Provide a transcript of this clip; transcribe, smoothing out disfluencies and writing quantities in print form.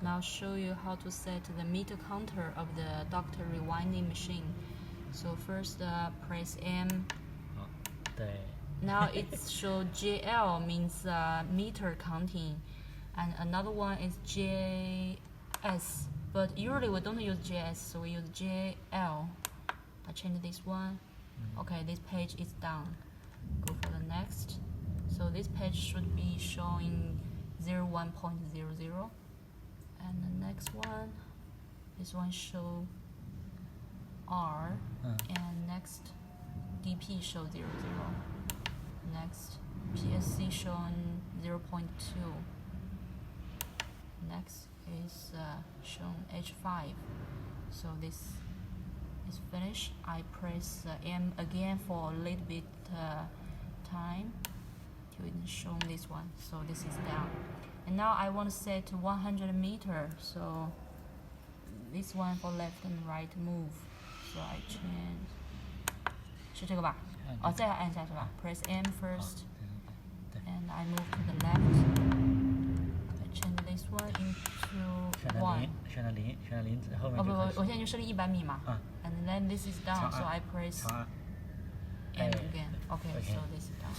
Now show you how to set the meter counter of the doctor rewinding machine. So first press M. Now it show JL means meter counting, and another one is JS. But usually we don't use JS, so we use JL. I change this one. Okay, this page is done. Go for the next. So this page should be showing 01.00. And the next one, this one show R, and next DP show 00. Next PSC showing 0.2. Next is shown H5. So this is finished. I press M again for a little bit time till it shown this one. So this is down. And now I want to set 100 meter. So this one for left and right move. So I change. 是这个吧？哦，再按下是吧 ？Press M first, and I move to the left. I change this one into 1. 选了零之后面哦不，我现在就设立100米嘛。And then this is down, so I press M again. Okay, so this is down.